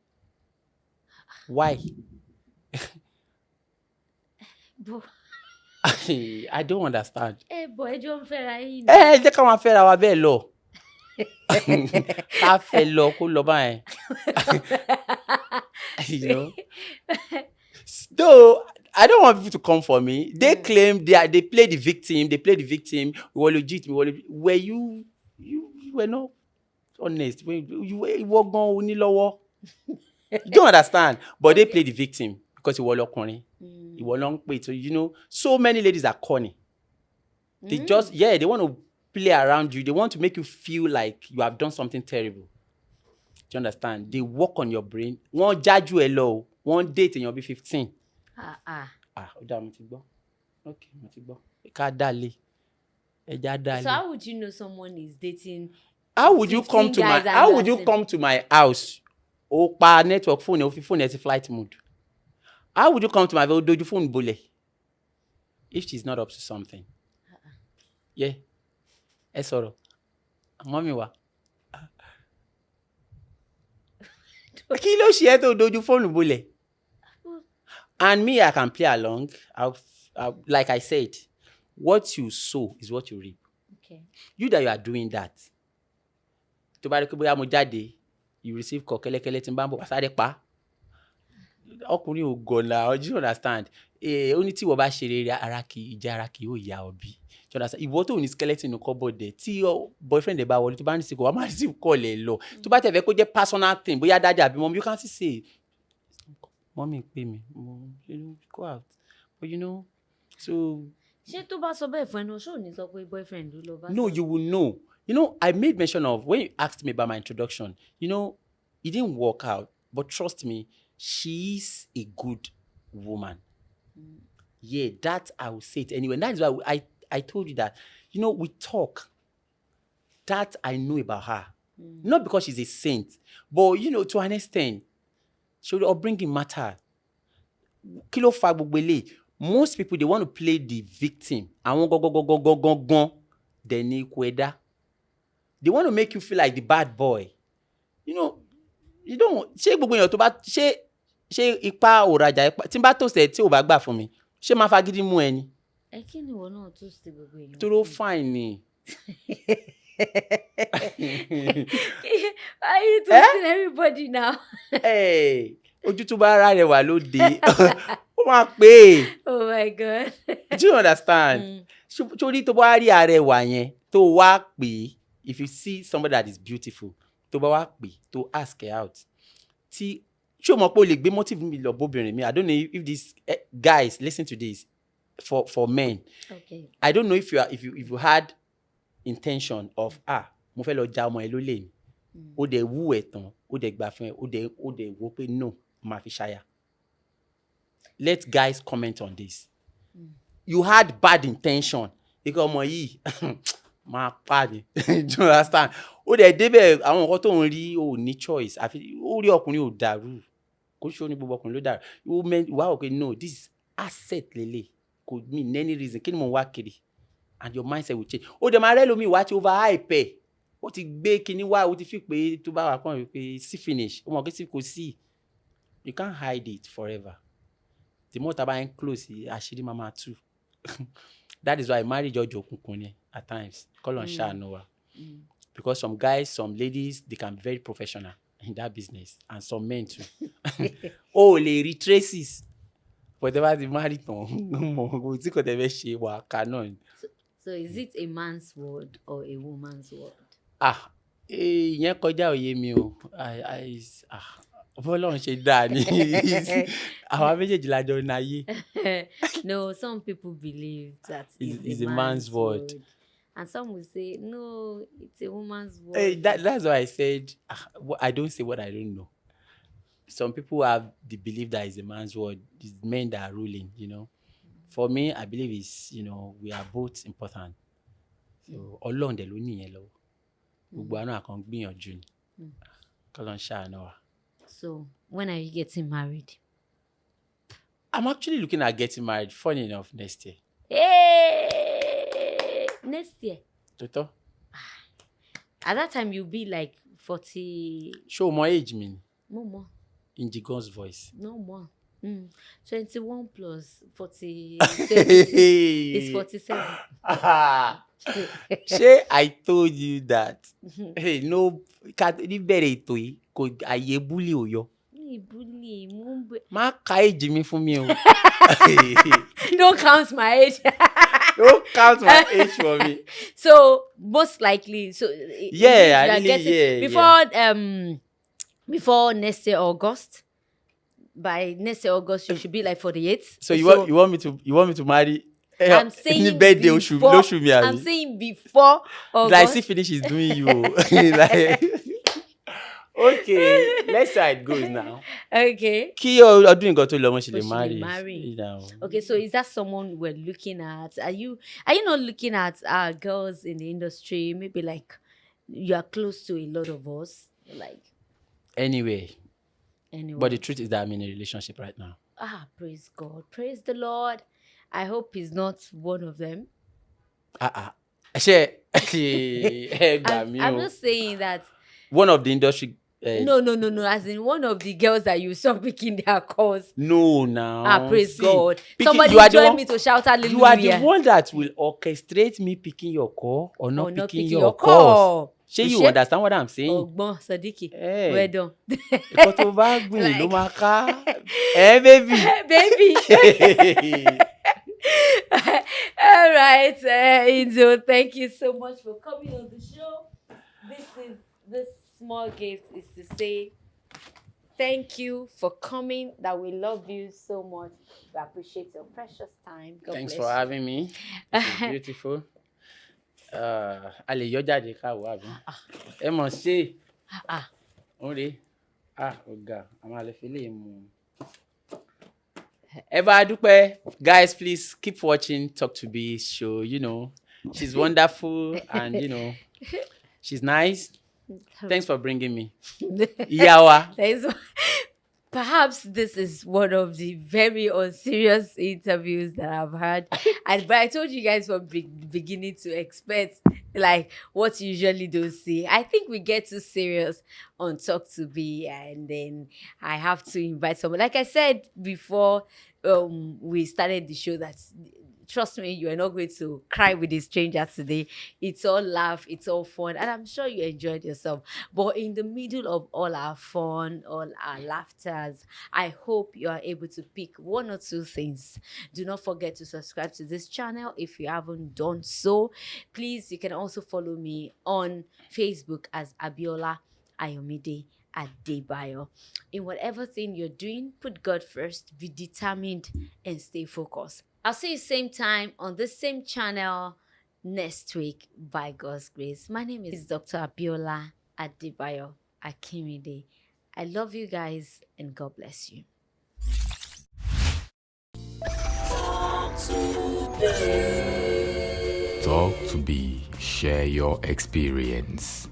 why? I don't understand. Boy, ẹjọ́ ń fẹ́ra yín. Jẹ́ ká máa fẹ́ra wa bẹ́ẹ̀ lọ. Ká fẹ́ lọ kó lọ báyẹn. Though I don't want people to come for me. They claim they play the victim. We were legit. Were you were not honest. You were going lọ́wọ́. You don't understand. But they play the victim because you were ọkùnrin. You were long paid. So so many ladies are corny. They just they want to play around you. They want to make you feel like you have done something terrible. Do you understand? They work on your brain. Wọ́n jájú ẹ lọ. One date and you'll be 15. Ó dá mo ti gbọ́. Okay, mo ti gbọ́. Ká dálé. Ẹja dálé. So how would you know someone is dating? How would you come to my house? O pa network phone, o fi phone ẹ sí flight mode. How would you come to my house? Dojú phone bolẹ̀? If she's not up to something. Yeah. Ẹ sọ̀rọ̀. Mommy wa. Kí ló ṣe ẹ́ tó dojú phone bolẹ̀? And me, I can play along. Like I said, what you sow is what you reap. Okay. You that you are doing that. Tó bá rí pé bóyá mo jáde, you receive call kẹ́lẹ́kẹ́lẹ́ tí n bá ń bọ̀ sáré pa. Ọkùnrin ò gọ̀nà, do you understand? Ó ní tí ìwọ bá ṣe rere ara kì yóò yá ọ bí. Do you understand? Ìwọ tó ní skeleton ní cupboard dẹ̀ tí boyfriend ẹ̀ bá wọlé tó bá ní sí kò wá máa receive call ẹ̀ lọ. Tó bá tẹ̀ fẹ́ kó jẹ́ personal thing bóyá dájà àbí mom, you can still say mommy pay me, go out. But so. Ṣé tó bá sọ bẹ́ẹ̀ fún ẹnu ṣó ní sọ pé boyfriend ló lọ bá? No, you will know. I made mention of when you asked me about my introduction. It didn't work out, but trust me, she is a good woman. Yeah, that I will say it anyway. And that is why I told you that. We talk. That I know about her. Not because she's a saint, but to an extent. So the upbringing matter. Kí ló fà gbogbo eléyìí? Most people, they want to play the victim. Àwọn gangan dẹ̀ ní ikú ẹ̀dá. They want to make you feel like the bad boy. You don't. Ṣé gbogbo èèyàn tó bá ṣé ipa òrajà tí n bá tòṣẹ̀ tí ò bá gbà fún mi ṣé máa fagídí mú ẹ ni? Kí ni ìwọ náà tó ṣe gbogbo èèyàn? Tó fine ni. Why are you toasting everybody now? Ojú tó bá ara rẹ̀ wà lóde. Ó máa pè é. Oh my God. Do you understand? Sórí tó bá rí ara rẹ̀ wà yẹn tó wá pè é. If you see somebody that is beautiful, tó bá wá pè tó ask her out. Ṣé o mọ̀ pé o lè gbé motive mi lọ bóbìnrin mi? I don't know if these guys listen to this for men. Okay. I don't know if you had intention of mo fẹ́ lọ ja ọmọ ẹ lólè ni. Ó dẹ̀ wú ẹ̀ tán, ó dẹ̀ gbà fún ẹ, ó dẹ̀ wò pé no, máa fi ṣaya. Let guys comment on this. You had bad intention. Ikọ̀ ọmọ yìí máa pa ni. Do you understand? Ó dẹ̀ débẹ̀ àwọn nǹkan tó ń rí ò ní choice. Àfi ó rí ọkùnrin ò dàrú. Kò ṣe ó ní gbogbo ọkùnrin ló dàrú. Wá wò pé no, this asset lélẹ̀. could mean any reason. Kí ni mo wá kiri? And your mindset will change. Ó dẹ̀ máa rẹ́ lómi wá tí overhype ẹ̀. Ó ti gbé kíní wá, ó ti fi pé tó bá wà kàn wípé sí finish. Ó mọ̀ pé sí kò sí. You can't hide it forever. The more tá bá ń close, àṣírí máa máa tú. That is why marriage ọjọ́ òkùnkùn ni at times. Kọ́lọ̀ ń ṣàánú wa. Because some guys, some ladies, they can be very professional in that business. And some men too. Oh, lè rí traces. But they were married on. So is it a man's word or a woman's word? Ìyẹn kọjá òye mi o. Bọ́lọ́run ṣe dáa ni. Àwa méjèèjì la jọ náyé. No, some people believe that it's a man's word. And some will say, no, it's a woman's word. Hey, that's why I said, I don't say what I don't know. Some people have the belief that it's a man's word. It's men that are ruling, you know. For me, I believe it's, you know, we are both important. So, Ọlọ́run dẹ̀ ló ní yẹn lọ́wọ́. Gbogbo àná àkàn gbìyànjú ni. Kọ́lọ́run ṣàánú wa. So, when are you getting married? I'm actually looking at getting married, funny enough, next year. Hey! Next year? Tòótọ́. At that time, you'll be like 40... Show more age, mean. No more. In Jigon's voice. No more. 21 plus 47 is 47. Ṣé I told you that? Hey, no, ní bẹ̀rẹ̀ ètò yìí kò àyè búlì ò yọ. Bully, mumbe. Má ka age mi fún mi o. Don't count my age. Don't count my age for me. So most likely, yeah, you are getting before next year August. By next year August, you should be like 48. So you want me to marry? I'm saying before. I'm saying before August. Like see finish is doing you. Like, okay, let's see how it goes now. Okay. Kí ọdún nǹkan tó lọ mo ṣe lè marry. You know. Okay, so is that someone we're looking at? Are you not looking at girls in the industry? Maybe like you are close to a lot of us, like. Anyway. But the truth is that I'm in a relationship right now. Praise God. Praise the Lord. I hope he's not one of them. I'm not saying that. One of the industry. No. As in one of the girls that you saw picking their calls. No, now. Praise God. Picking, somebody join me to shout hallelujah. You are the one that will orchestrate me picking your call or not picking your calls. You understand what I'm saying? Ọgbọ́n Sadiki. Well done. Ìkọ́ tó bá gbìn ló máa ká. Baby. All right, Indo, thank you so much for coming on the show. This small gift is to say thank you for coming, that we love you so much. We appreciate your precious time. God Thanks bless for you. having me. It's beautiful. A lè yọ jáde ká wá bí. Ẹ mọ̀ ṣe. Orí. Ọ̀gá, a máa lè fi lè mú. Ẹ bá dúpẹ́. Guys, please keep watching Talk to Be's show. You know, she's wonderful and, you know, she's nice. Thanks for bringing me. Yawa. Perhaps this is one of the very unserious interviews that I've had. But I told you guys from the beginning to expect like what you usually don't see. I think we get too serious on Talk to Be, and then I have to invite someone. Like I said before we started the show, that trust me, you are not going to cry with a stranger today. It's all laugh, it's all fun, and I'm sure you enjoyed yourself. But in the middle of all our fun, all our laughters, I hope you are able to pick one or two things. Do not forget to subscribe to this channel if you haven't done so. Please, you can also follow me on Facebook as Abiola Ayomide Adebayo. In whatever thing you're doing, put God first, be determined, and stay focused. I'll see you same time on this same channel next week by God's grace. My name is Dr. Abiola Adebayo Akimide. I love you guys and God bless you. Talk to Be. Share your experience.